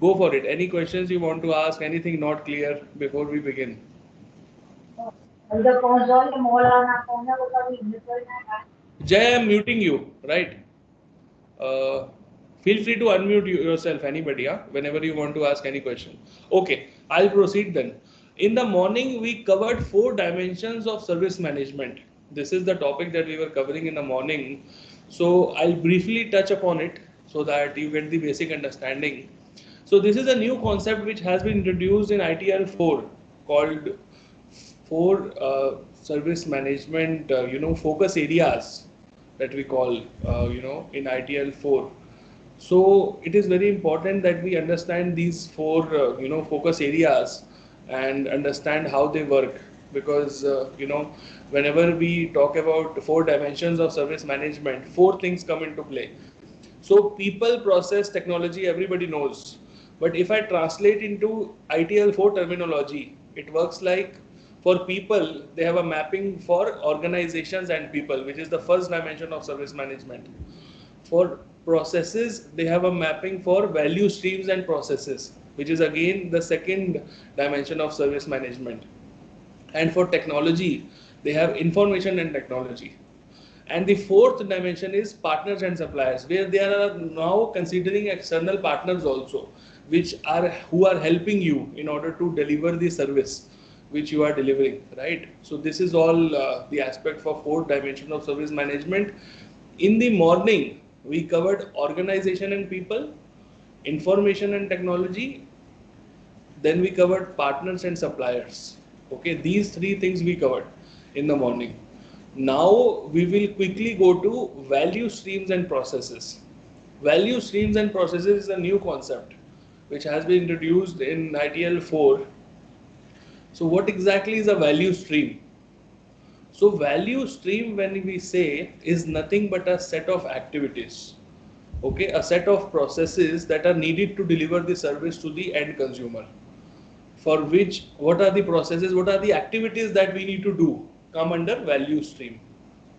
Go for it. Any questions you want to ask? Anything not clear before we begin? Jay, I'm muting you, right? Uh, Feel free to unmute yourself, anybody, whenever you want to ask any question. Okay, I'll proceed then. In the morning, we covered 4 dimensions of service management. This is the topic that we were covering in the morning. So I'll briefly touch upon it so that you get the basic understanding. So this is a new concept which has been introduced in ITL 4 called four service management, focus areas that we call, in ITL 4. So it is very important that we understand these four, focus areas and understand how they work because, whenever we talk about 4 dimensions of service management, 4 things come into play. So people, process, technology, everybody knows. But if I translate into ITL4 terminology, it works like for people, they have a mapping for organizations and people, which is the first dimension of service management. For processes, they have a mapping for value streams and processes, which is again the second dimension of service management. And for technology, they have information and technology. And the fourth dimension is partners and suppliers, where they are now considering external partners also, which are who are helping you in order to deliver the service which you are delivering, right? So this is all the aspect for fourth dimension of service management. In the morning, we covered organization and people, information and technology, then we covered partners and suppliers. Okay, these 3 things we covered in the morning. Now we will quickly go to value streams and processes. Value streams and processes is a new concept which has been introduced in ITL 4. So what exactly is a value stream? So value stream, when we say, is nothing but a set of activities, okay, a set of processes that are needed to deliver the service to the end consumer. For which, what are the processes, what are the activities that we need to do come under value stream.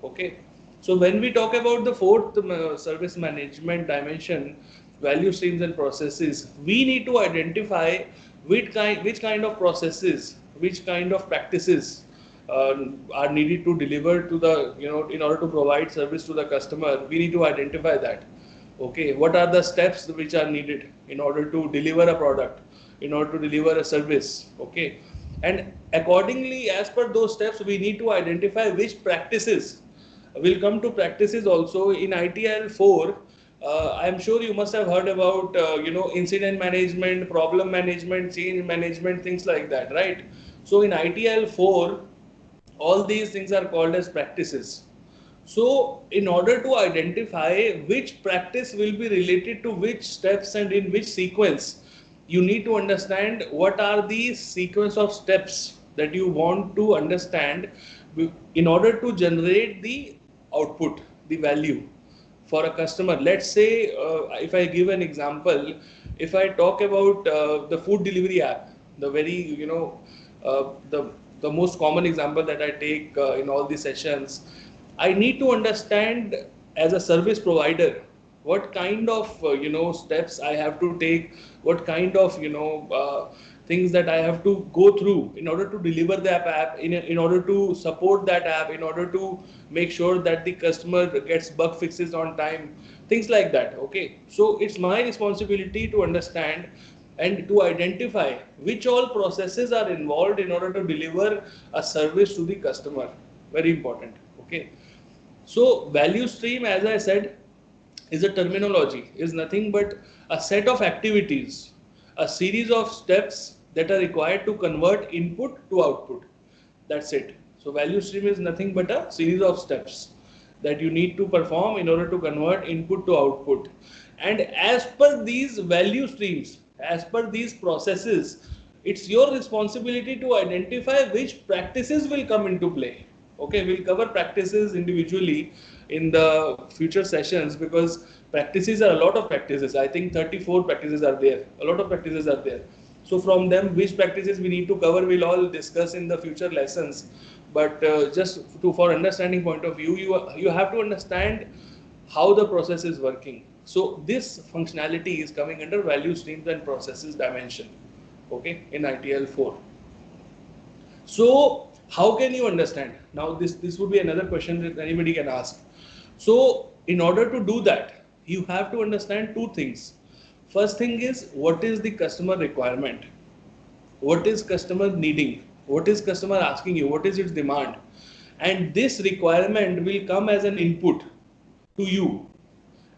Okay, so when we talk about the fourth service management dimension, value streams and processes, we need to identify which kind of processes, which kind of practices are needed to deliver to the, in order to provide service to the customer. We need to identify that. Okay, what are the steps which are needed in order to deliver a product, in order to deliver a service? Okay, and accordingly, as per those steps, we need to identify which practices. We'll come to practices also in ITL 4. I'm sure you must have heard about, incident management, problem management, change management, things like that, right? So in ITL 4, all these things are called as practices. So in order to identify which practice will be related to which steps and in which sequence, you need to understand what are the sequence of steps that you want to understand in order to generate the output, the value for a customer. Let's say, if I give an example, if I talk about the food delivery app, the very, the most common example that I take in all these sessions, I need to understand as a service provider what kind of steps I have to take, what kind of things that I have to go through in order to deliver that app, in order to support that app, in order to make sure that the customer gets bug fixes on time, things like that. Okay, so it's my responsibility to understand and to identify which all processes are involved in order to deliver a service to the customer. Very important. Okay, so value stream, as I said, is a terminology, is nothing but a set of activities, a series of steps that are required to convert input to output. That's it. So value stream is nothing but a series of steps that you need to perform in order to convert input to output. And as per these value streams, as per these processes, it's your responsibility to identify which practices will come into play. Okay, we'll cover practices individually in the future sessions because practices are a lot of practices. I think 34 practices are there. A lot of practices are there. So from them, which practices we need to cover, we'll all discuss in the future lessons. But for understanding point of view, you have to understand how the process is working. So this functionality is coming under value streams and processes dimension, okay, in ITL 4. So how can you understand? Now this would be another question that anybody can ask. So in order to do that, you have to understand two things. First thing is, what is the customer requirement? What is customer needing? What is customer asking you? What is its demand? And this requirement will come as an input to you,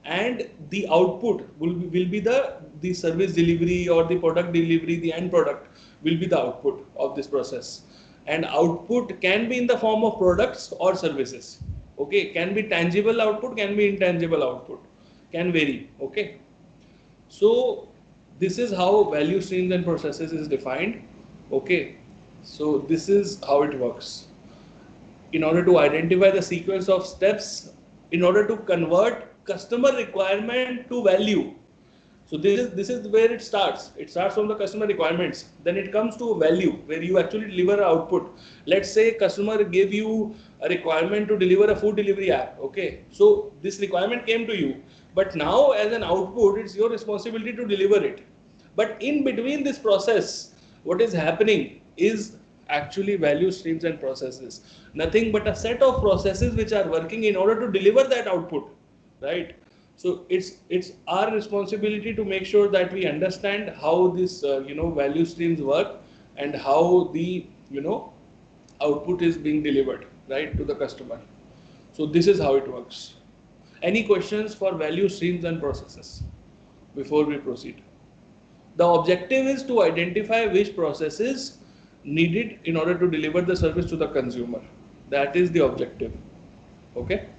and the output will be the service delivery or the product delivery. The end product will be the output of this process, and output can be in the form of products or services. Okay, can be tangible output, can be intangible output, can vary. Okay, so this is how value streams and processes is defined. Okay, so this is how it works. In order to identify the sequence of steps in order to convert customer requirement to value. So this is where it starts. It starts from the customer requirements. Then it comes to value where you actually deliver output. Let's say customer gave you a requirement to deliver a food delivery app. Okay, so this requirement came to you, but now as an output, it's your responsibility to deliver it. But in between this process, what is happening is actually value streams and processes. Nothing but a set of processes which are working in order to deliver that output, right? So it's our responsibility to make sure that we understand how this value streams work and how the output is being delivered, right, to the customer. So this is how it works. Any questions for value streams and processes before we proceed? The objective is to identify which processes needed in order to deliver the service to the consumer. That is the objective. Okay.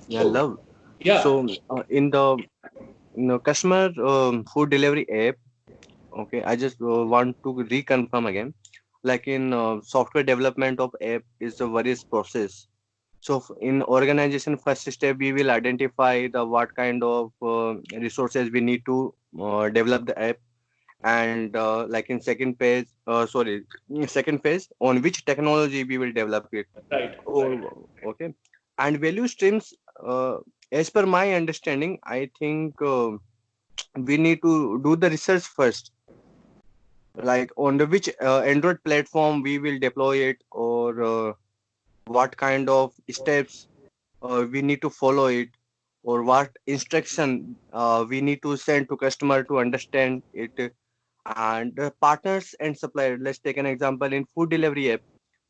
Yeah, So, love. yeah, So in the customer food delivery app, okay, I just want to reconfirm again. Like in software development of app is a various process. So in organization, first step we will identify the what kind of resources we need to develop the app, and like in second phase on which technology we will develop it. right, right, Oh, okay. And value streams, as per my understanding, I think we need to do the research first, like on the which Android platform we will deploy it, or what kind of steps we need to follow it, or what instruction we need to send to customer to understand it. And partners and suppliers. Let's take an example in food delivery app.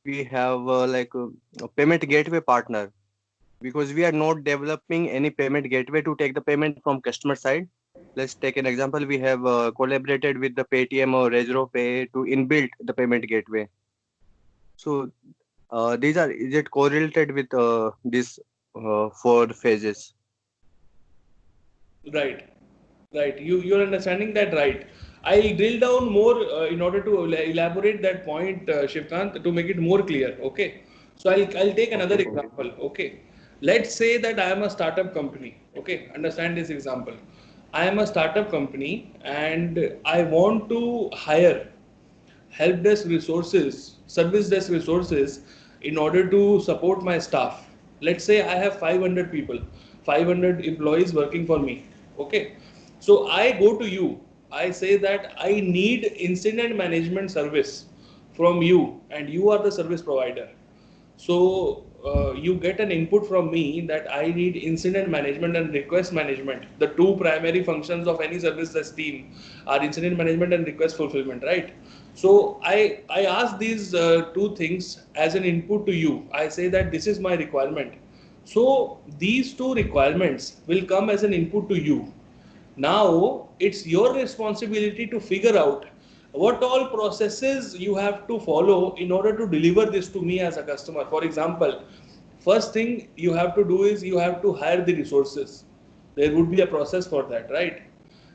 We have a payment gateway partner, because we are not developing any payment gateway to take the payment from customer side. Let's take an example. We have collaborated with the Paytm or Rezro Pay to inbuilt the payment gateway. So these are is it correlated with this four phases? right, right. You're understanding that right. I'll drill down more in order to elaborate that point, Shivkant, to make it more clear. Okay. So I'll take another Okay. example. Okay. Let's say that I am a startup company. Okay. Understand this example. I am a startup company and I want to hire help desk resources, service desk resources in order to support my staff. Let's say I have 500 people, 500 employees working for me. Okay. So I go to you. I say that I need incident management service from you, and you are the service provider. So you get an input from me that I need incident management and request management. The two primary functions of any service desk team are incident management and request fulfillment, right? So I ask these two things as an input to you. I say that this is my requirement. So these two requirements will come as an input to you. Now it's your responsibility to figure out what all processes you have to follow in order to deliver this to me as a customer. For example, first thing you have to do is you have to hire the resources. There would be a process for that, right?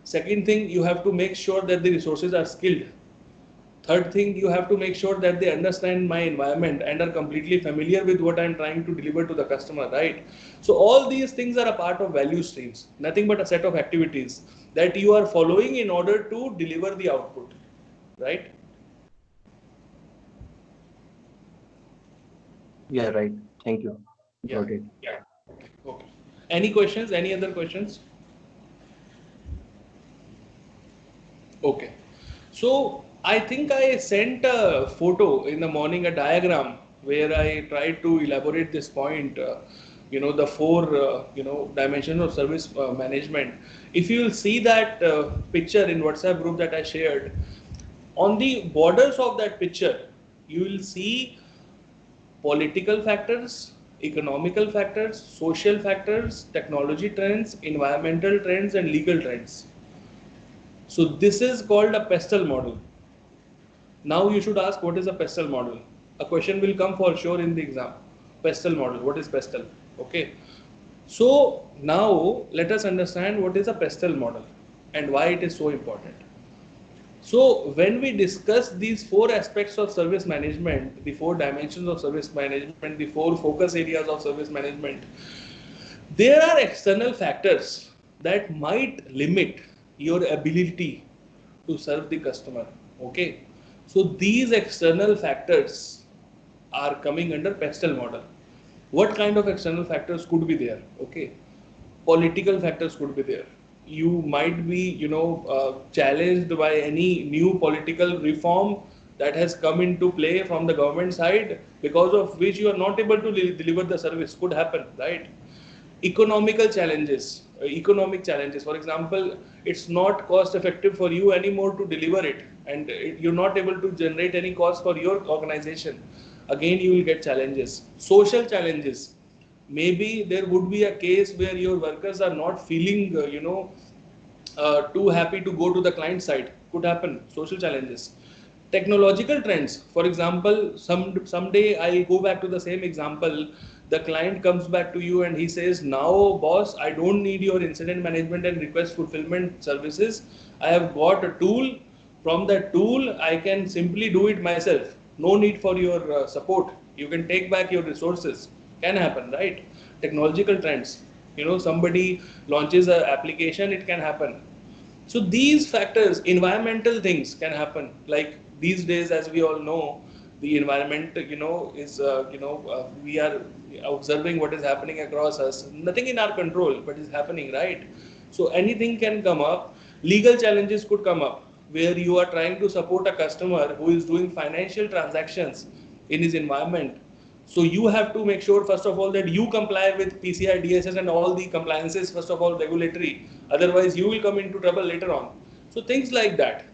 Second thing, you have to make sure that the resources are skilled. Third thing, you have to make sure that they understand my environment and are completely familiar with what I'm trying to deliver to the customer, right? So all these things are a part of value streams, nothing but a set of activities that you are following in order to deliver the output, right? Yeah, right. Thank you. Yeah. Got it. Yeah. Okay. Okay. Any questions? Any other questions? Okay. So I think I sent a photo in the morning, a diagram where I tried to elaborate this point. The four dimensions of service management. If you will see that picture in WhatsApp group that I shared, on the borders of that picture, you will see political factors, economical factors, social factors, technology trends, environmental trends, and legal trends. So this is called a pestle model. Now you should ask, what is a pestle model? A question will come for sure in the exam. Pestle model. What is pestle? Okay. So now let us understand what is a pestle model and why it is so important. So when we discuss these four aspects of service management, the four dimensions of service management, the four focus areas of service management, there are external factors that might limit your ability to serve the customer. Okay. So these external factors are coming under pestle model. What kind of external factors could be there? Okay. Political factors could be there. You might be challenged by any new political reform that has come into play from the government side, because of which you are not able to deliver the service. Could happen, right? Economic challenges. For example, it's not cost effective for you anymore to deliver it, and you're not able to generate any cost for your organization. Again, you will get challenges. Social challenges. Maybe there would be a case where your workers are not feeling too happy to go to the client side. Could happen. Social challenges. Technological trends. For example, someday I'll go back to the same example. The client comes back to you and he says, "Now, boss, I don't need your incident management and request fulfillment services. I have got a tool. From that tool, I can simply do it myself. No need for your support. You can take back your resources." Can happen, right? Technological trends. Somebody launches an application, it can happen. So these factors, environmental things can happen. Like these days, as we all know, the environment, is, we are observing what is happening across us. Nothing in our control, but is happening, right? So anything can come up. Legal challenges could come up where you are trying to support a customer who is doing financial transactions in his environment. So you have to make sure, first of all, that you comply with PCI DSS and all the compliances, first of all, regulatory. Otherwise, you will come into trouble later on. So things like that,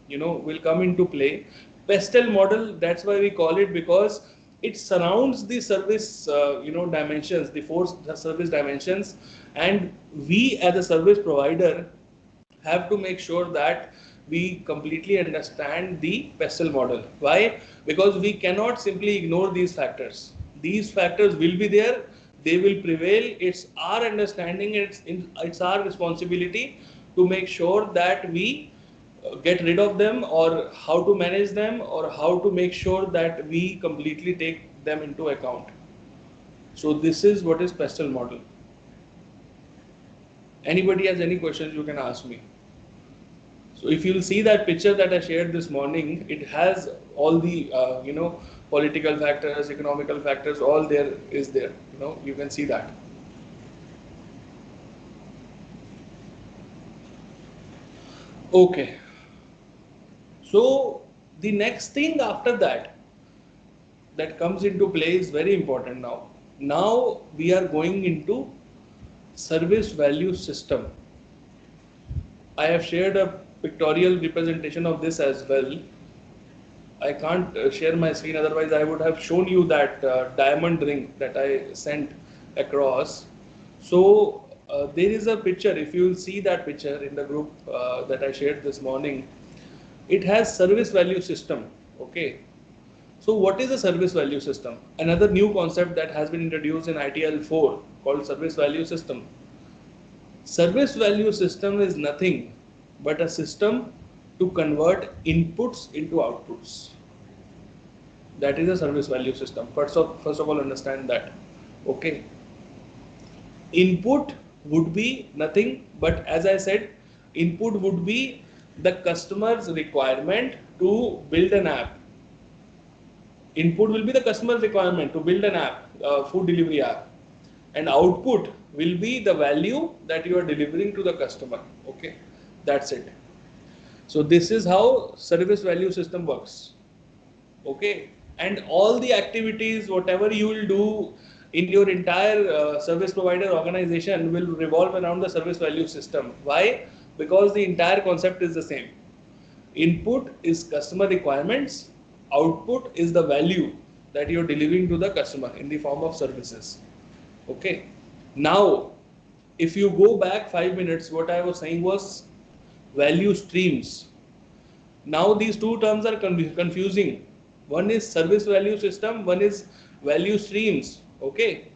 will come into play. Pestle model, that's why we call it, because it surrounds the service, dimensions, the four service dimensions, and we as a service provider have to make sure that we completely understand the pestle model. Why? Because we cannot simply ignore these factors. These factors will be there, they will prevail. It's our understanding, it's our responsibility to make sure that we get rid of them, or how to manage them, or how to make sure that we completely take them into account. So this is what is pestle model. Anybody has any questions, you can ask me. So if you'll see that picture that I shared this morning, it has all the political factors, economical factors, all there is there. You can see that. Okay. So the next thing after that comes into play is very important now. Now we are going into service value system. I have shared a pictorial representation of this as well. I can't share my screen, otherwise I would have shown you that diamond ring that I sent across. So there is a picture. If you will see that picture in the group that I shared this morning, it has service value system. Okay. So what is a service value system? Another new concept that has been introduced in ITL 4 called service value system. Service value system is nothing but a system to convert inputs into outputs. That is a service value system. First of all, understand that. Okay. Input would be nothing but, as I said, input would be the customer's requirement to build an app. Input will be the customer requirement to build an app, food delivery app, and output will be the value that you are delivering to the customer. Okay, that's it. So this is how service value system works. Okay, and all the activities, whatever you will do in your entire service provider organization will revolve around the service value system. Why? Because the entire concept is the same. Input is customer requirements, output is the value that you're delivering to the customer in the form of services. Okay, now if you go back 5 minutes, what I was saying was value streams. Now these two terms are confusing. One is service value system, one is value streams. Okay,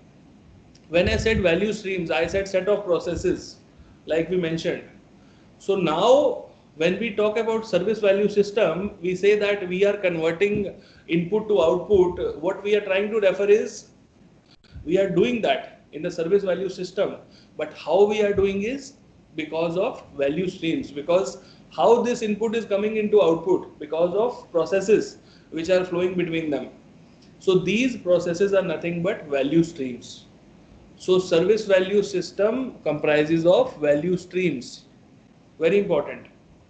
when I said value streams, I said set of processes, like we mentioned. So now when we talk about service value system, we say that we are converting input to output. What we are trying to refer is we are doing that in the service value system, but how we are doing is because of value streams, because how this input is coming into output because of processes which are flowing between them. So these processes are nothing but value streams. So service value system comprises of value streams. Very important.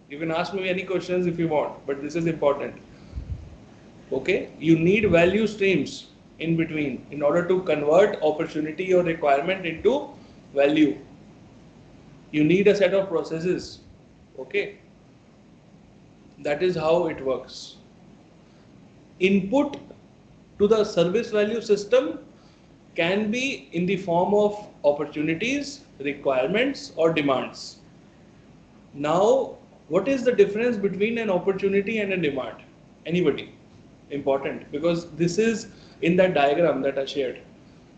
You can ask me any questions if you want, but this is important. Okay, you need value streams in between in order to convert opportunity or requirement into value. You need a set of processes. Okay, that is how it works. Input to the service value system can be in the form of opportunities, requirements, or demands. Now, what is the difference between an opportunity and a demand? Anybody? Important, because this is in that diagram that I shared.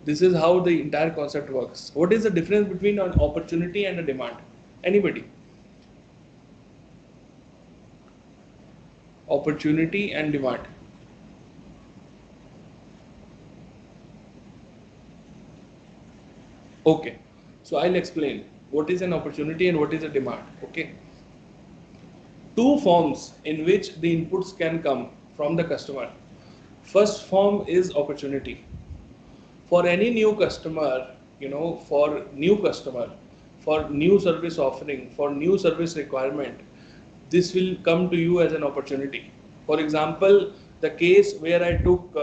This is how the entire concept works. What is the difference between an opportunity and a demand? Anybody? Opportunity and demand. Okay, so I'll explain what is an opportunity and what is a demand. Okay, two forms in which the inputs can come from the customer. First form is opportunity. For any new customer, for new customer, for new service offering, for new service requirement, this will come to you as an opportunity. For example, the case where I took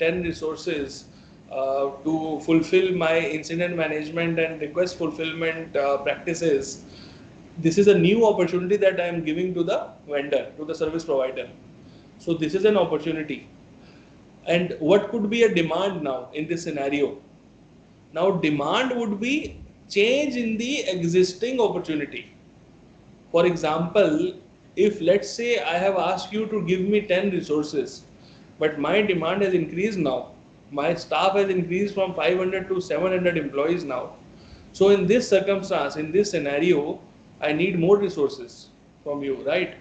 10 resources to fulfill my incident management and request fulfillment practices, this is a new opportunity that I am giving to the vendor, to the service provider. So this is an opportunity. And what could be a demand now in this scenario? Now demand would be change in the existing opportunity. For example, if let's say I have asked you to give me 10 resources, but my demand has increased now. My staff has increased from 500 to 700 employees now. So in this circumstance, in this scenario, I need more resources from you, right?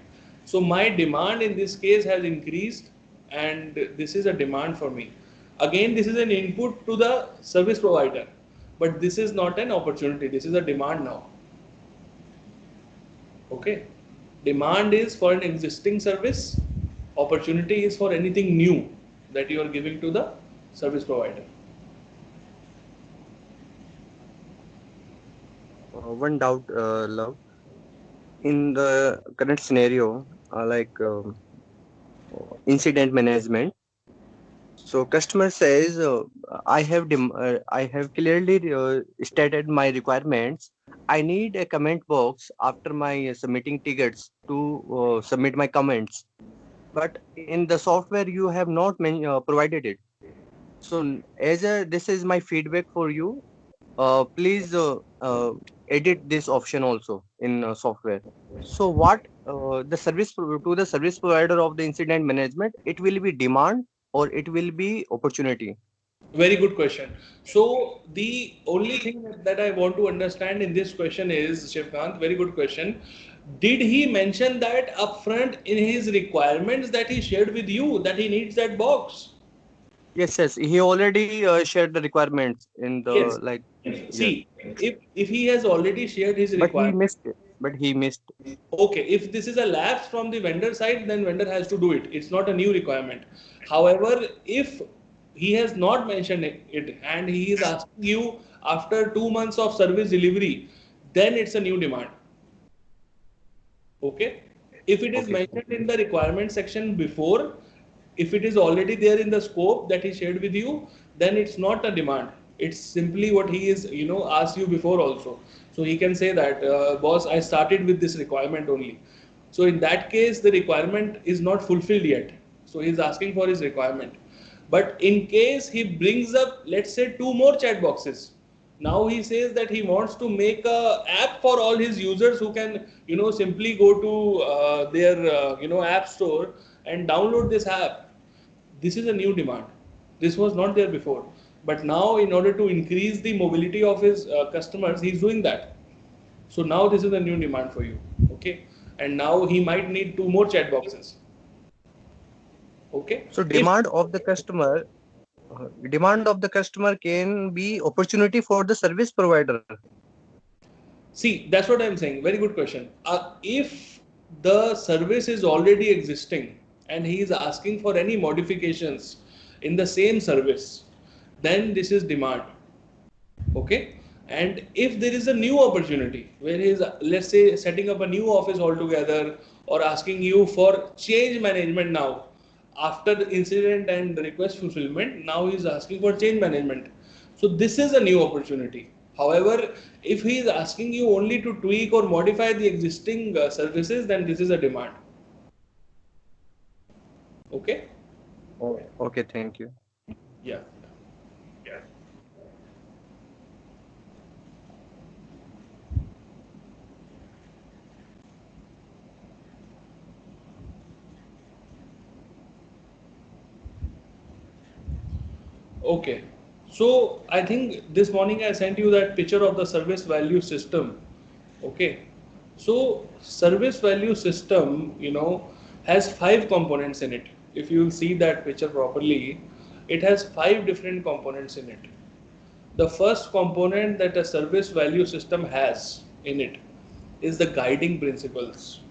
So my demand in this case has increased, and this is a demand for me. Again, this is an input to the service provider, but this is not an opportunity. This is a demand now. Okay, demand is for an existing service, opportunity is for anything new that you are giving to the service provider. One doubt, Love. In the current scenario, incident management. So customer says, I have clearly stated my requirements. I need a comment box after my submitting tickets to submit my comments. But in the software, you have not provided it. So this is my feedback for you. Please edit this option also in software. So what to the service provider of the incident management, it will be demand or it will be opportunity. Very good question. So the only thing that I want to understand in this question is, Shivkant, very good question. Did he mention that upfront in his requirements that he shared with you that he needs that box? Yes, he already shared the requirements in the Yes. like, yes, See, if he has already shared his but he requirement, missed it. but he missed. Okay, if this is a lapse from the vendor side, then vendor has to do it. It's not a new requirement. However, if he has not mentioned it and he is asking you after 2 months of service delivery, then it's a new demand. Okay. If it is Okay. mentioned in the requirement section before, if it is already there in the scope that he shared with you, then it's not a demand. It's simply what he is, asked you before also. So he can say that, boss, I started with this requirement only. So in that case, the requirement is not fulfilled yet. So he's asking for his requirement. But in case he brings up, let's say, two more chat boxes, now he says that he wants to make a app for all his users who can, simply go to their, app store and download this app. This is a new demand. This was not there before. But now, in order to increase the mobility of his customers, he's doing that. So now this is a new demand for you. Okay. And now he might need two more chat boxes. Okay. So If demand of the customer can be opportunity for the service provider. See, that's what I'm saying. Very good question. If the service is already existing and he is asking for any modifications in the same service, then this is demand. Okay. And if there is a new opportunity where he is, let's say, setting up a new office altogether or asking you for change management now, after the incident and the request fulfillment, now he is asking for change management. So this is a new opportunity. However, if he is asking you only to tweak or modify the existing services, then this is a demand. Okay? Oh, okay, thank you. Yeah. Okay. So I think this morning I sent you that picture of the service value system. Okay. So service value system, has five components in it. If you see that picture properly, it has five different components in it. The first component that a service value system has in it is the guiding principles.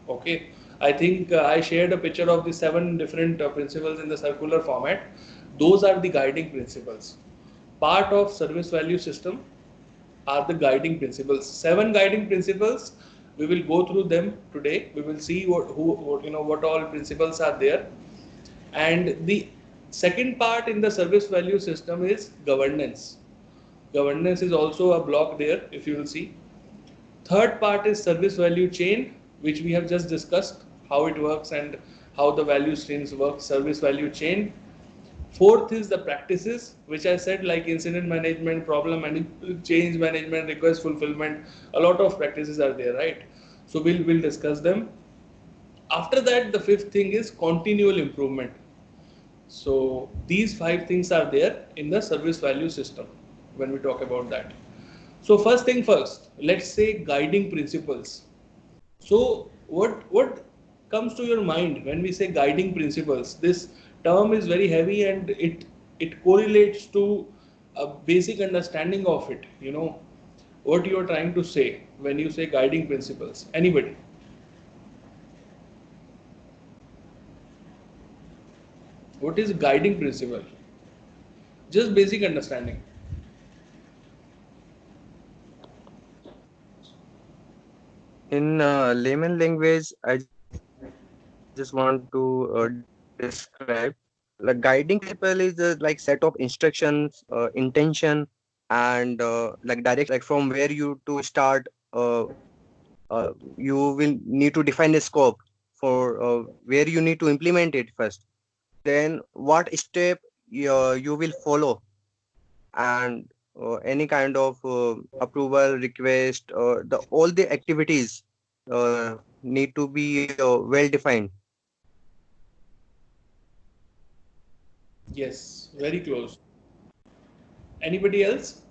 Okay, I think I shared a picture of the seven different principles in the circular format. Those are the guiding principles. Part of service value system are the guiding principles. Seven guiding principles. We will go through them today. We will see what all principles are there. And the second part in the service value system is governance. Governance is also a block there, if you will see. Third part is service value chain, which we have just discussed how it works and how the value streams work, service value chain. Fourth is the practices, which I said, like incident management, problem management, change management, request fulfillment. A lot of practices are there, right? So we'll discuss them. After that, the fifth thing is continual improvement. So these five things are there in the service value system when we talk about that. So first thing first, let's say guiding principles. So what comes to your mind when we say guiding principles? This term is very heavy and it correlates to a basic understanding of it. What you are trying to say when you say guiding principles. Anybody? What is guiding principle? Just basic understanding. In layman language, I just want to describe. Like guiding principle is like set of instructions, intention, and like direction. Like from where you to start. You will need to define a scope for where you need to implement it first. Then what step you will follow, and any kind of approval request, the all the activities need to be well defined. Yes, very close. Anybody else?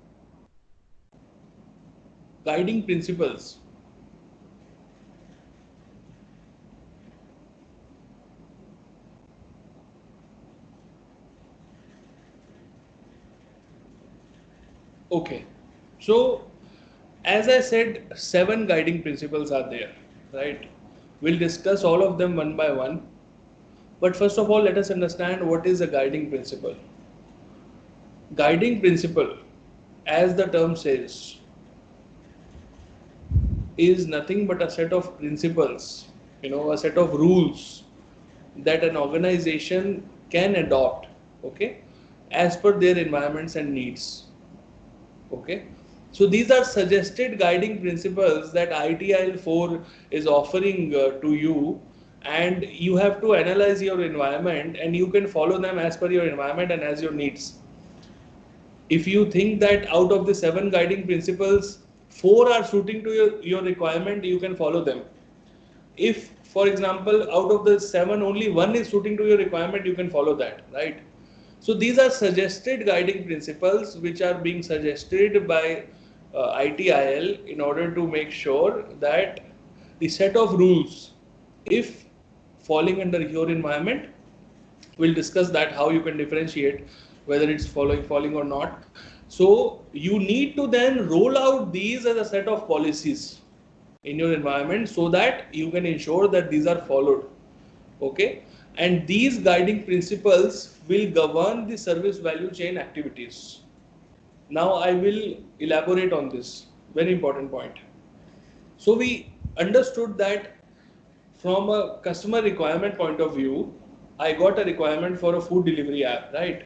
Guiding principles. Okay. So As I said, 7 guiding principles are there, right? We'll discuss all of them one by one. But first of all, let us understand what is a guiding principle. Guiding principle, as the term says, is nothing but a set of principles, a set of rules that an organization can adopt, okay, as per their environments and needs. Okay, so these are suggested guiding principles that ITIL 4 is offering to you, and you have to analyze your environment and you can follow them as per your environment and as your needs. If you think that out of the 7 guiding principles, 4 are suiting to your requirement, you can follow them. If, for example, out of the 7, only 1 is suiting to your requirement, you can follow that, right? So these are suggested guiding principles which are being suggested by ITIL in order to make sure that the set of rules, if falling under your environment, we'll discuss that how you can differentiate whether it's falling or not. So you need to then roll out these as a set of policies in your environment so that you can ensure that these are followed. Okay, and these guiding principles will govern the service value chain activities. Now I will elaborate on this very important point. So we understood that from a customer requirement point of view, I got a requirement for a food delivery app, right?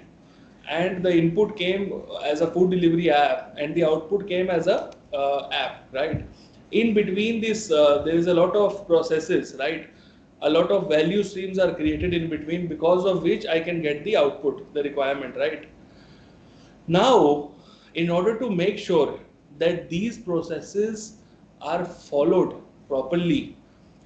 And the input came as a food delivery app and the output came as a app, right? In between this, there is a lot of processes, right? A lot of value streams are created in between, because of which I can get the output, the requirement, right? Now, in order to make sure that these processes are followed properly,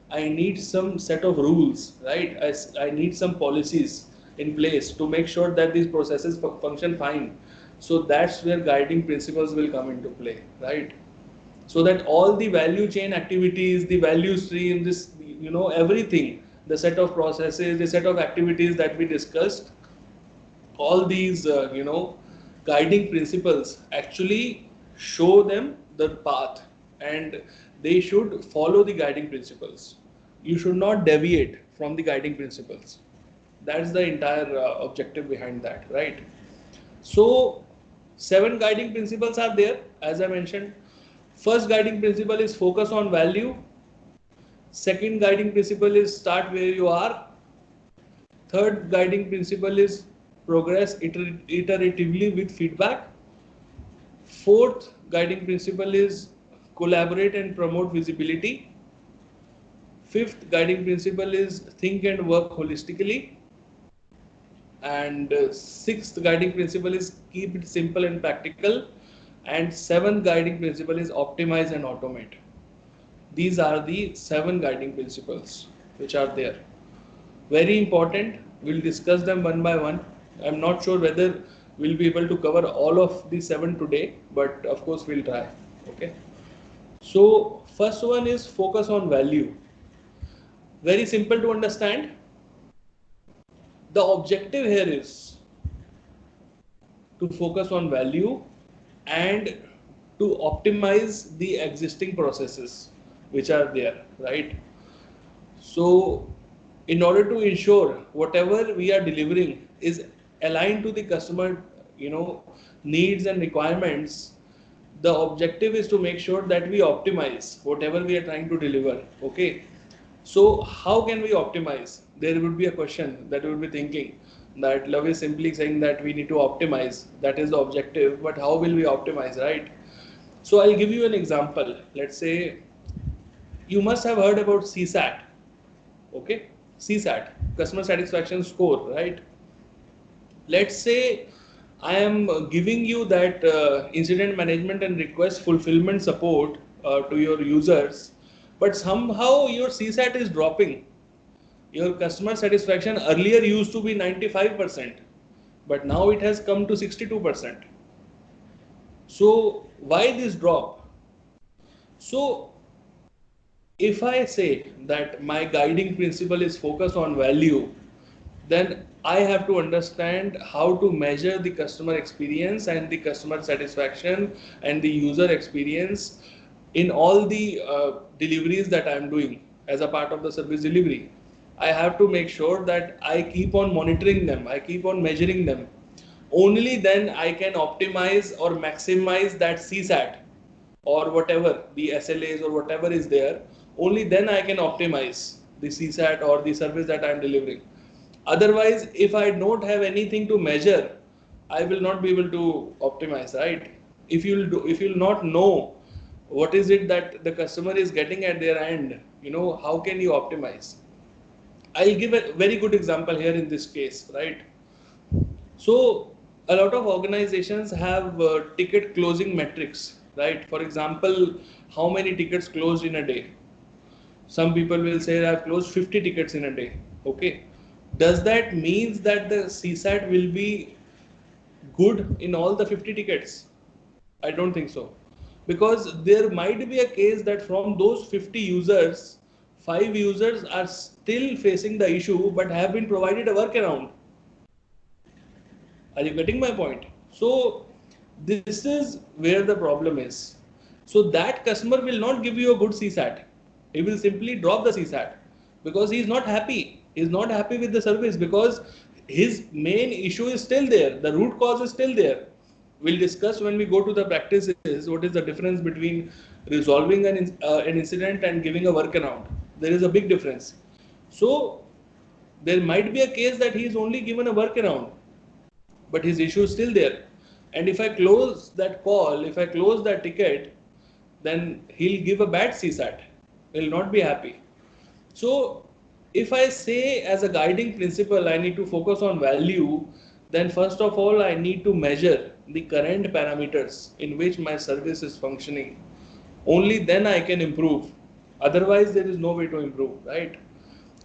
I need some set of rules, right? I need some policies in place to make sure that these processes function fine. So that's where guiding principles will come into play, right? So that all the value chain activities, the value stream, this, everything, the set of processes, the set of activities that we discussed, all these, guiding principles actually show them the path, and they should follow the guiding principles. You should not deviate from the guiding principles. That's the entire objective behind that, right? So 7 guiding principles are there, as I mentioned. First guiding principle is focus on value. Second guiding principle is start where you are. Third guiding principle is progress iteratively with feedback. Fourth guiding principle is collaborate and promote visibility. Fifth guiding principle is think and work holistically. And sixth guiding principle is keep it simple and practical. And seventh guiding principle is optimize and automate. These are the 7 guiding principles which are there. Very important. We'll discuss them one by one. I'm not sure whether we'll be able to cover all of the 7 today, but of course we'll try. Okay. So first one is focus on value. Very simple to understand. The objective here is to focus on value and to optimize the existing processes which are there, right? So in order to ensure whatever we are delivering is aligned to the customer, needs and requirements, the objective is to make sure that we optimize whatever we are trying to deliver. Okay. So how can we optimize? There would be a question that you would be thinking that Love is simply saying that we need to optimize. That is the objective, but how will we optimize, right? So I'll give you an example. Let's say you must have heard about CSAT. Okay, CSAT, customer satisfaction score, right? Let's say I am giving you that incident management and request fulfillment support to your users, but somehow your CSAT is dropping. Your customer satisfaction earlier used to be 95%, but now it has come to 62%. So why this drop? So if I say that my guiding principle is focus on value, then I have to understand how to measure the customer experience and the customer satisfaction and the user experience in all the deliveries that I'm doing as a part of the service delivery, I have to make sure that I keep on monitoring them, I keep on measuring them. Only then I can optimize or maximize that CSAT or whatever the SLAs or whatever is there. Only then I can optimize the CSAT or the service that I'm delivering. Otherwise, if I don't have anything to measure, I will not be able to optimize, right? If you'll not know what is it that the customer is getting at their end, how can you optimize? I'll give a very good example here in this case, right? So a lot of organizations have ticket closing metrics, right? For example, how many tickets closed in a day? Some people will say I've closed 50 tickets in a day. Okay. Does that means that the CSAT will be good in all the 50 tickets? I don't think so. Because there might be a case that from those 50 users, 5 users are still facing the issue but have been provided a workaround. Are you getting my point? So this is where the problem is. So that customer will not give you a good CSAT. He will simply drop the CSAT because he is not happy. He is not happy with the service because his main issue is still there. The root cause is still there. We'll discuss when we go to the practices what is the difference between resolving an incident and giving a workaround. There is a big difference. So there might be a case that he is only given a workaround but his issue is still there. And if I close that call, if I close that ticket, then he'll give a bad CSAT. He'll not be happy. So if I say as a guiding principle, I need to focus on value, then first of all, I need to measure the current parameters in which my service is functioning. Only then I can improve. Otherwise, there is no way to improve, right?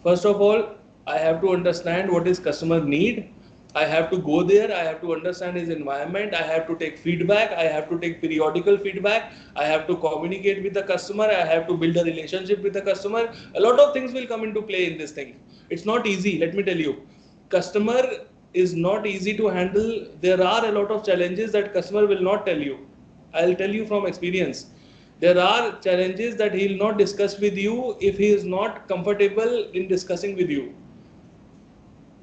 First of all, I have to understand what is customer need. I have to go there. I have to understand his environment. I have to take feedback. I have to take periodical feedback. I have to communicate with the customer. I have to build a relationship with the customer. A lot of things will come into play in this thing. It's not easy, let me tell you. Customer is not easy to handle. There are a lot of challenges that customer will not tell you. I'll tell you from experience. There are challenges that he will not discuss with you if he is not comfortable in discussing with you.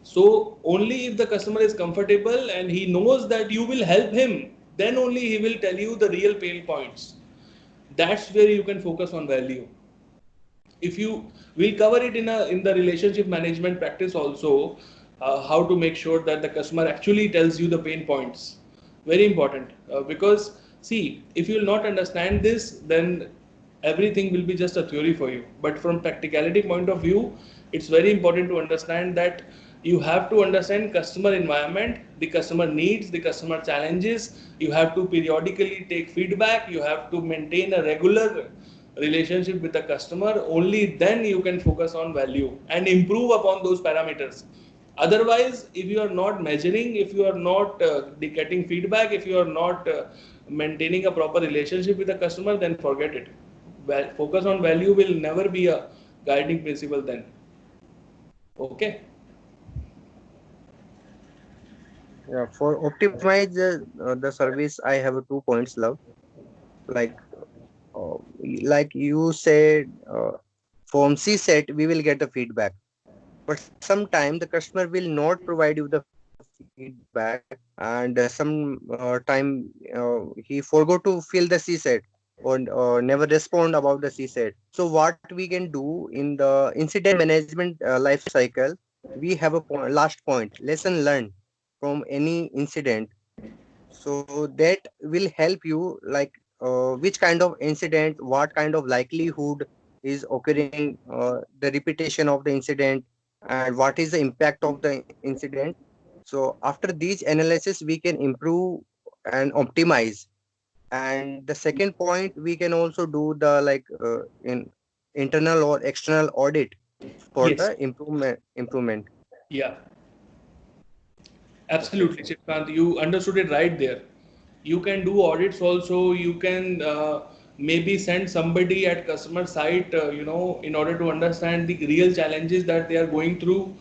So only if the customer is comfortable and he knows that you will help him, then only he will tell you the real pain points. That's where you can focus on value. If you will cover it in the relationship management practice also, how to make sure that the customer actually tells you the pain points. Very important because see, if you will not understand this, then everything will be just a theory for you. But from practicality point of view, it's very important to understand that you have to understand customer environment, the customer needs, the customer challenges. You have to periodically take feedback. You have to maintain a regular relationship with the customer. Only then you can focus on value and improve upon those parameters. Otherwise, if you are not measuring, if you are not getting feedback, if you are not maintaining a proper relationship with the customer, then forget it. Focus on value will never be a guiding principle then. Okay. Yeah, for optimize the service, I have 2 points, love. Like, uh, like you said, from CSET, we will get the feedback. But sometimes the customer will not provide you the feedback, and some time he forgot to fill the CSET or never respond about the CSET. So what we can do in the incident management life cycle, we have a last point, lesson learned from any incident. So that will help you, like which kind of incident, what kind of likelihood is occurring, the repetition of the incident, and what is the impact of the incident. So after these analysis, we can improve and optimize. And the second point, we can also do the in internal or external audit for Yes. the improvement. Yeah. Okay. Absolutely, Chipkant. You understood it right there. You can do audits also. You can maybe send somebody at customer site, in order to understand the real challenges that they are going through.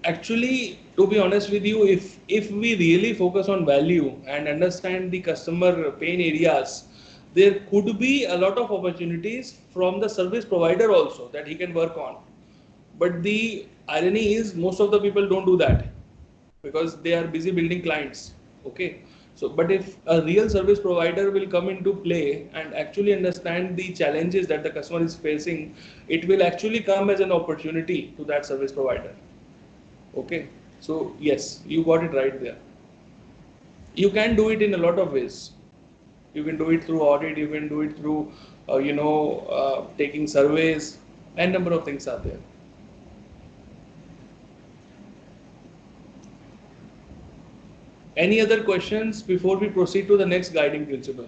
Actually, to be honest with you, if we really focus on value and understand the customer pain areas, there could be a lot of opportunities from the service provider also that he can work on. But the irony is most of the people don't do that because they are busy building clients. Okay. So, but if a real service provider will come into play and actually understand the challenges that the customer is facing, it will actually come as an opportunity to that service provider. Okay. So yes, you got it right there. You can do it in a lot of ways. You can do it through audit. You can do it through, taking surveys, and number of things are there. Any other questions before we proceed to the next guiding principle?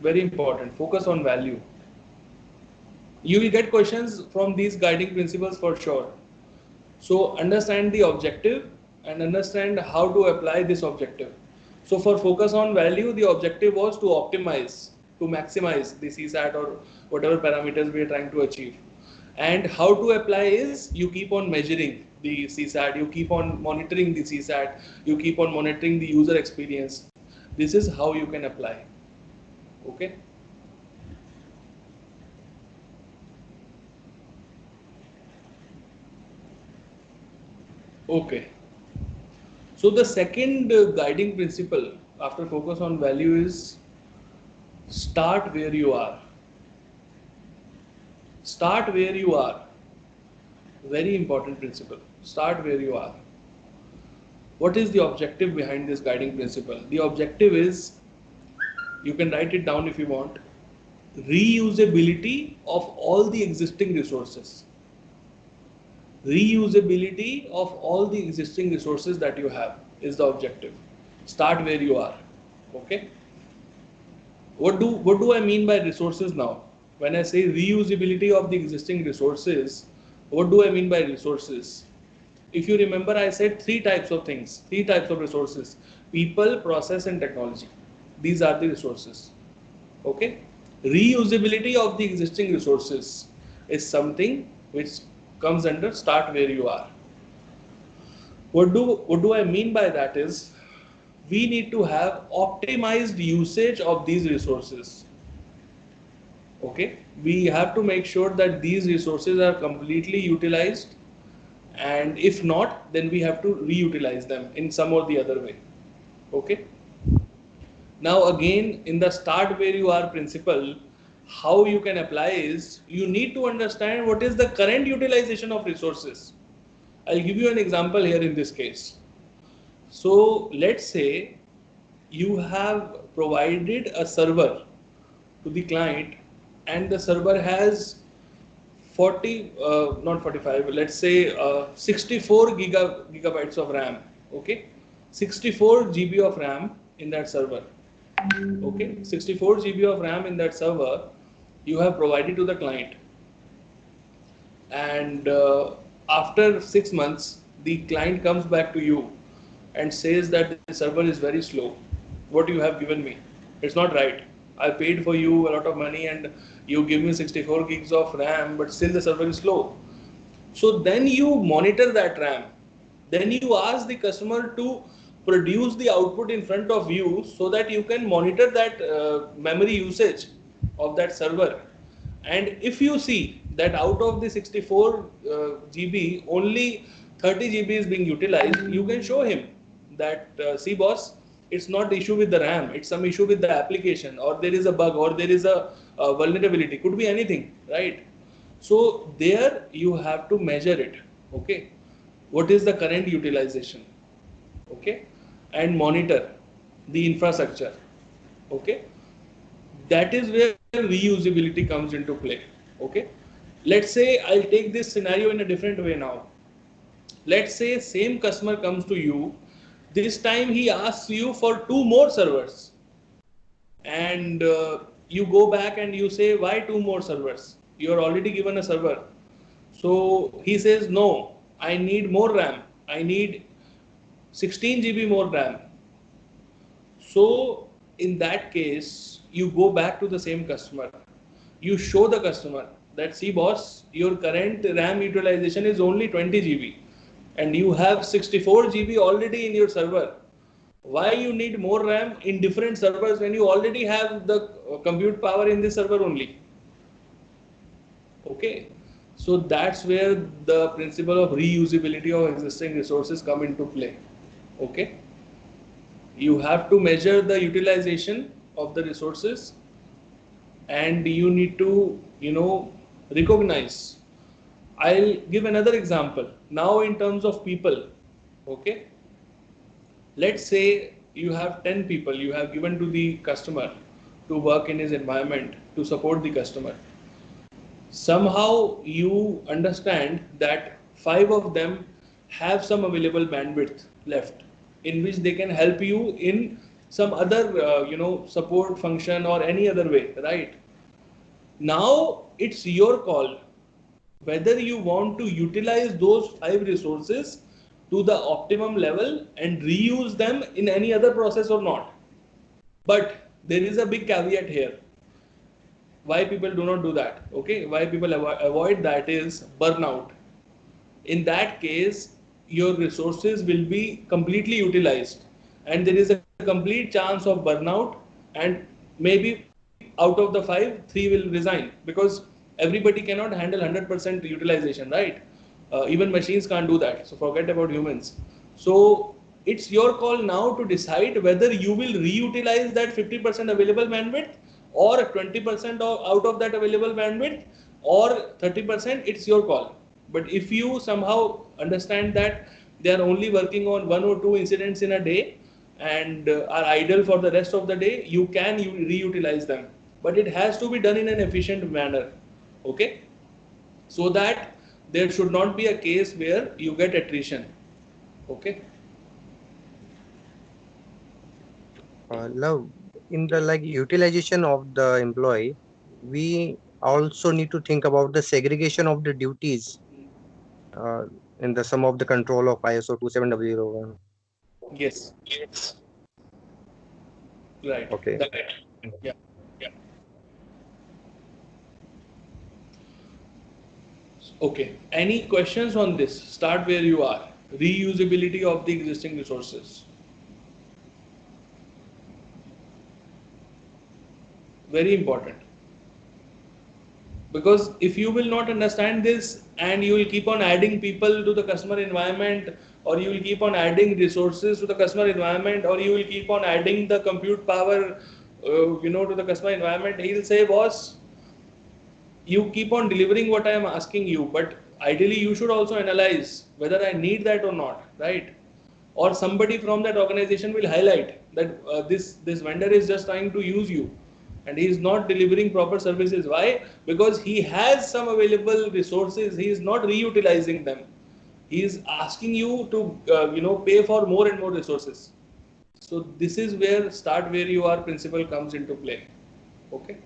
Very important. Focus on value. You will get questions from these guiding principles for sure. So understand the objective and understand how to apply this objective. So for focus on value, the objective was to optimize, to maximize the CSAT or whatever parameters we are trying to achieve. And how to apply is you keep on measuring the CSAT, you keep on monitoring the CSAT, you keep on monitoring the user experience. This is how you can apply. Okay. Okay. So the second guiding principle after focus on value is start where you are. Start where you are. Very important principle. Start where you are. What is the objective behind this guiding principle? The objective is, you can write it down if you want, reusability of all the existing resources. Reusability of all the existing resources that you have is the objective. Start where you are. Okay. What do I mean by resources now? When I say reusability of the existing resources, what do I mean by resources? If you remember, I said three types of things, three types of resources: people, process, and technology. These are the resources. Okay. Reusability of the existing resources is something which comes under start where you are. What do I mean by that is, we need to have optimized usage of these resources. Okay, we have to make sure that these resources are completely utilized, and if not, then we have to reutilize them in some or the other way. Okay. Now again, in the start where you are principle, how you can apply is, you need to understand what is the current utilization of resources. I'll give you an example here in this case. So let's say you have provided a server to the client, and the server has 64 gigabytes of RAM. Okay, 64 GB of RAM in that server. Okay, 64 GB of RAM in that server you have provided to the client, and after 6 months the client comes back to you and says that the server is very slow. What you have given me, it's not right. I paid for you a lot of money and you give me 64 gigs of RAM, but still the server is slow. So then you monitor that RAM. Then you ask the customer to produce the output in front of you so that you can monitor that memory usage of that server. And if you see that out of the 64 GB, only 30 GB is being utilized, you can show him that, see boss, it's not the issue with the RAM, it's some issue with the application, or there is a bug, or there is a vulnerability, could be anything, right? So there you have to measure it. Okay, what is the current utilization? Okay, and monitor the infrastructure. Okay, that is where reusability comes into play. Okay, let's say I'll take this scenario in a different way now. Let's say same customer comes to you. This time he asks you for 2 more servers, and you go back and you say, why 2 more servers? You are already given a server. So he says, no, I need more RAM. I need 16 GB more RAM. So in that case, you go back to the same customer. You show the customer that, see boss, your current RAM utilization is only 20 GB and you have 64 GB already in your server. Why you need more RAM in different servers when you already have the compute power in this server only? Okay, so that's where the principle of reusability of existing resources come into play. Okay, you have to measure the utilization of the resources, and you need to, recognize. I'll give another example now in terms of people. Okay, let's say you have 10 people you have given to the customer to work in his environment to support the customer. Somehow you understand that 5 of them have some available bandwidth left in which they can help you in some other support function or any other way, right? Now it's your call whether you want to utilize those 5 resources to the optimum level and reuse them in any other process or not. But there is a big caveat here. Why people do not do that? Okay, why people avoid that is burnout. In that case, your resources will be completely utilized, and there is a complete chance of burnout, and maybe out of the 5, 3 will resign because everybody cannot handle 100% utilization, right? Even machines can't do that, so forget about humans. So it's your call now to decide whether you will reutilize that 50% available bandwidth or 20% out of that available bandwidth or 30%. It's your call. But if you somehow understand that they are only working on 1 or 2 incidents in a day and are idle for the rest of the day, you can reutilize them. But it has to be done in an efficient manner, okay? So that there should not be a case where you get attrition, okay? Love, in the like utilization of the employee, we also need to think about the segregation of the duties uh, in the some of the control of ISO 27001. Yes, right. Okay. That, yeah. Okay. Any questions on this? Start where you are. Reusability of the existing resources. Very important. Because if you will not understand this and you will keep on adding people to the customer environment, or you will keep on adding resources to the customer environment, or you will keep on adding the compute power to the customer environment, he'll say, boss, you keep on delivering what I am asking you, but ideally you should also analyze whether I need that or not, right? Or somebody from that organization will highlight that this vendor is just trying to use you and he is not delivering proper services. Why? Because he has some available resources, he is not reutilizing them. He is asking you to pay for more and more resources. So this is where start where you are principle comes into play. Okay.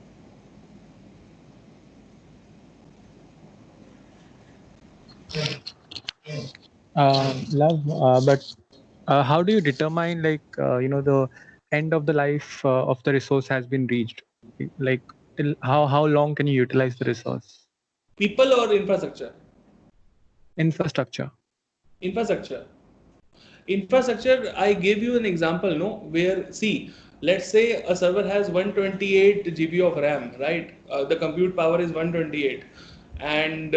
Love, but how do you determine the end of the life of the resource has been reached? Like till how long can you utilize the resource? People or infrastructure? Infrastructure. Infrastructure, I gave you an example, no, where, see, let's say a server has 128 GB of RAM, right? The compute power is 128, and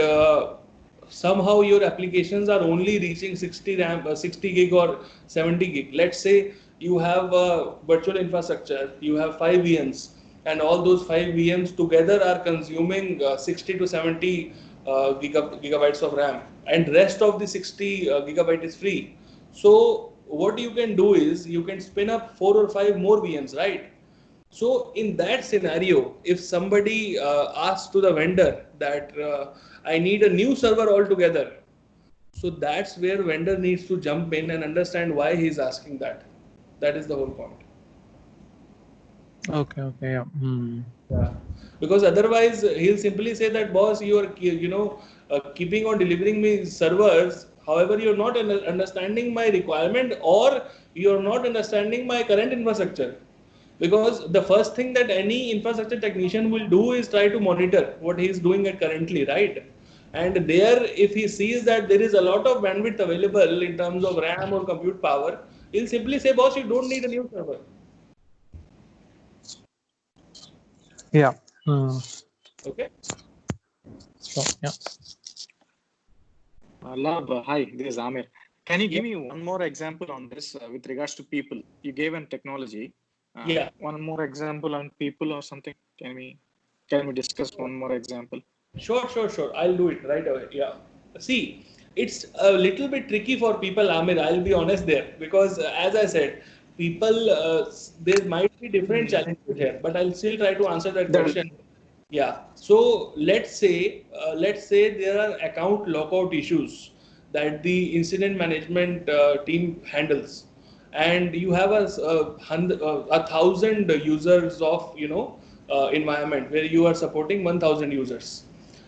somehow your applications are only reaching 60 RAM, 60 gig or 70 gig. Let's say you have a virtual infrastructure, you have 5 VMs, and all those 5 VMs together are consuming 60 to 70 gigabytes of RAM, and rest of the 60 gigabyte is free. So what you can do is you can spin up 4 or 5 more VMs, right? So in that scenario, if somebody asks to the vendor that I need a new server altogether, so that's where vendor needs to jump in and understand why he's asking that. That is the whole point. Okay, yeah. Yeah. Because otherwise he'll simply say that, boss, you are keeping on delivering me servers. However, you're not understanding my requirement, or you're not understanding my current infrastructure. Because the first thing that any infrastructure technician will do is try to monitor what he is doing at currently, right? And there, if he sees that there is a lot of bandwidth available in terms of RAM or compute power, He'll simply say, boss, you don't need a new server. Yeah. Okay. So, yeah. Love, hi, this is Amir. Can you give me one more example on this with regards to people? You gave an technology. Yeah. One more example on people or something. Can we discuss one more example? Sure. I'll do it right away. Yeah. See, it's a little bit tricky for people, Amir. I'll be honest there because, as I said, people there might be different challenges here, but I'll still try to answer that There- question. Yeah. So let's say there are account lockout issues that the incident management team handles, and you have a thousand users of environment where you are supporting 1,000 users.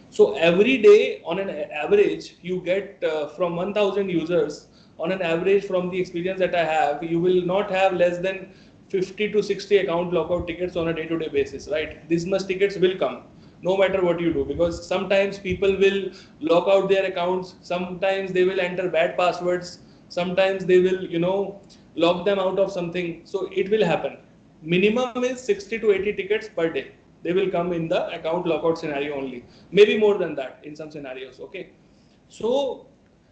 So every day, on an average, you get from 1,000 users, on an average, from the experience that I have, you will not have less than 50 to 60 account lockout tickets on a day-to-day basis, right? These much tickets will come, no matter what you do, because sometimes people will lock out their accounts, sometimes they will enter bad passwords, sometimes they will, lock them out of something. So it will happen. Minimum is 60 to 80 tickets per day. They will come in the account lockout scenario only, maybe more than that in some scenarios. Okay, so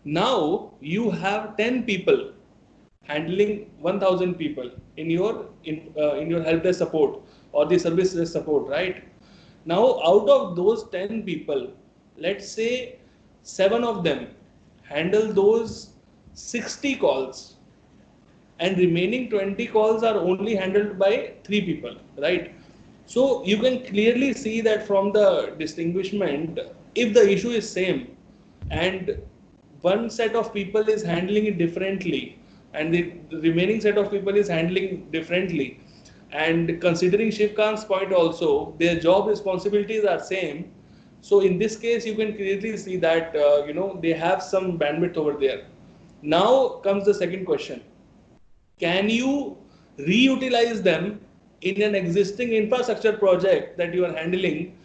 now you have 10 people handling 1,000 people in your help desk support or the service desk support, right? Now out of those 10 people, let's say 7 of them handle those 60 calls, and remaining 20 calls are only handled by 3 people, right? So you can clearly see that from the distinguishment, if the issue is same and one set of people is handling it differently and the remaining set of people is handling differently, and considering Shiv Khan's point also, their job responsibilities are same. So in this case, you can clearly see that they have some bandwidth over there. Now comes the second question: can you reutilize them in an existing infrastructure project that you are handling,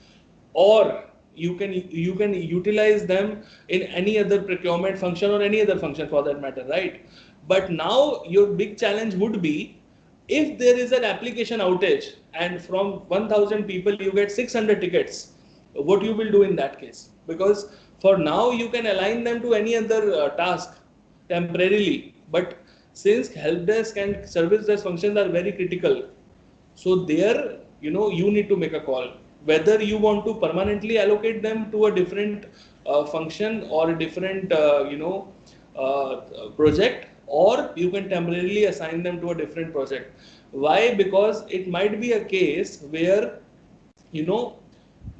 or you can utilize them in any other procurement function or any other function for that matter, right? But now your big challenge would be, if there is an application outage and from 1,000 people you get 600 tickets, what you will do in that case? Because for now you can align them to any other task temporarily, but since help desk and service desk functions are very critical, so there, you need to make a call whether you want to permanently allocate them to a different function or a different, project, or you can temporarily assign them to a different project. Why? Because it might be a case where, you know,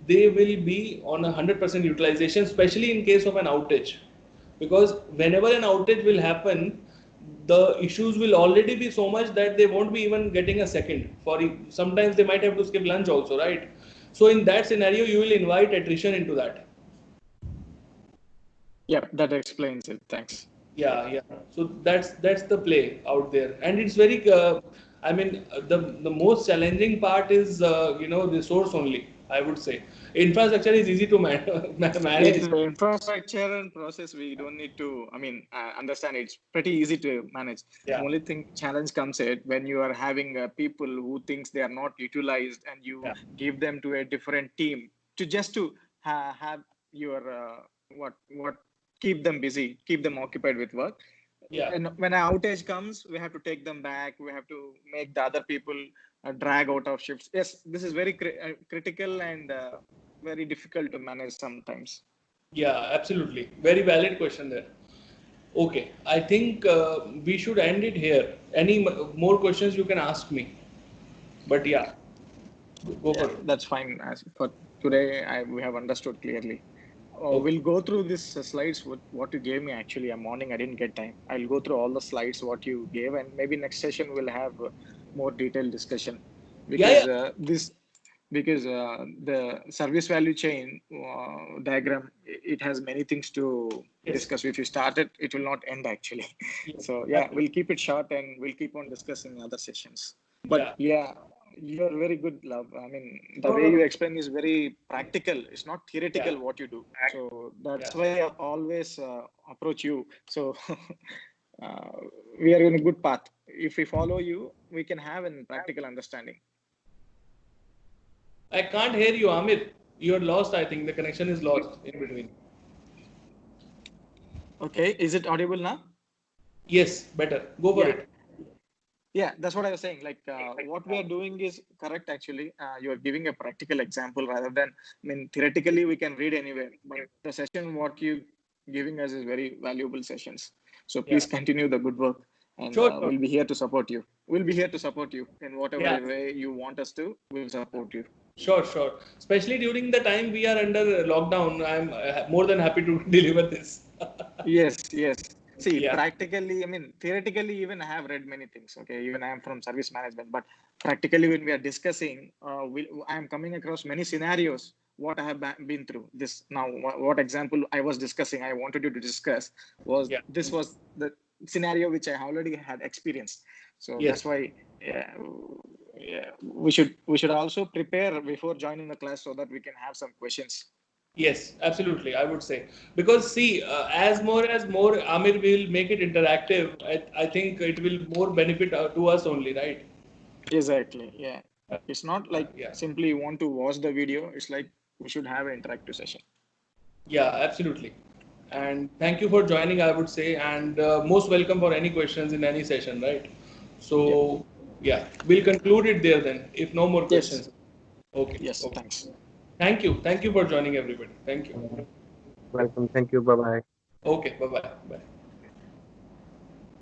they will be on 100% utilization, especially in case of an outage. Because whenever an outage will happen, the issues will already be so much that they won't be even getting a second. Sometimes they might have to skip lunch also, right? So in that scenario, you will invite attrition into that. Yeah, that explains it. Thanks. Yeah. So that's the play out there, and it's very. I mean, the most challenging part is resource only. I would say infrastructure is easy to manage. It's infrastructure and process. We don't need to. I mean, understand it's pretty easy to manage. Yeah. Only thing challenge comes at when you are having people who thinks they are not utilized, and you Yeah. give them to a different team to have your what keep them busy, keep them occupied with work. Yeah. And when an outage comes, we have to take them back. We have to make the other people drag out of shifts. Yes, this is very critical and very difficult to manage sometimes. Yeah, absolutely. Very valid question there. Okay, I think we should end it here. Any more questions you can ask me? But yeah, go Yeah, for it. that's fine. As for today, we have understood clearly. Okay. We'll go through these slides. What you gave me actually a morning. I didn't get time. I'll go through all the slides what you gave, and maybe next session we'll have more detailed discussion because Yeah. the service value chain diagram, it has many things to Yes. discuss. If you start it, it will not end actually. Yes. So yeah, we'll keep it short and we'll keep on discussing other sessions. But yeah, you're very good, Love. I mean, the way you explain is very practical. It's not theoretical what you do. So that's why I always approach you. So we are in a good path. If we follow you, we can have a practical understanding. I can't hear you, Amir. You're lost. I think the connection is lost in between. Okay, is it audible now? Yes, better. Go for Yeah. it. Yeah, that's what I was saying. Like what we are doing is correct. Actually, you are giving a practical example rather than, I mean, theoretically we can read anywhere, but the session what you giving us is very valuable sessions. So please Yeah. continue the good work, and Sure. Sure. we'll be here to support you. We'll be here to support you in whatever Yeah. way you want us to. We'll support you. Sure. Sure. Especially during the time we are under lockdown, I'm more than happy to deliver this. Yes, yes. See, Yeah. practically, I mean, theoretically, even I have read many things. Okay, even I am from service management, but practically, when we are discussing, I am coming across many scenarios. What I have been through. This now, what example I was discussing, I wanted you to discuss was Yeah. this was the scenario which I already had experienced. So Yes. that's why, yeah, yeah, we should also prepare before joining the class so that we can have some questions. Yes, absolutely. I would say because see, as more Amir will make it interactive. I think it will more benefit to us only, right? Exactly. Yeah. It's not like Yeah. simply you want to watch the video. It's like we should have an interactive session. Yeah, absolutely. And thank you for joining, I would say, and most welcome for any questions in any session, right? Yeah. So, yeah, we'll conclude it there then, if no more Yes. questions. Okay, Yes. okay. Thanks. Thank you. Thank you for joining, everybody. Thank you. Welcome. Thank you. Bye bye. Okay, bye-bye. Bye.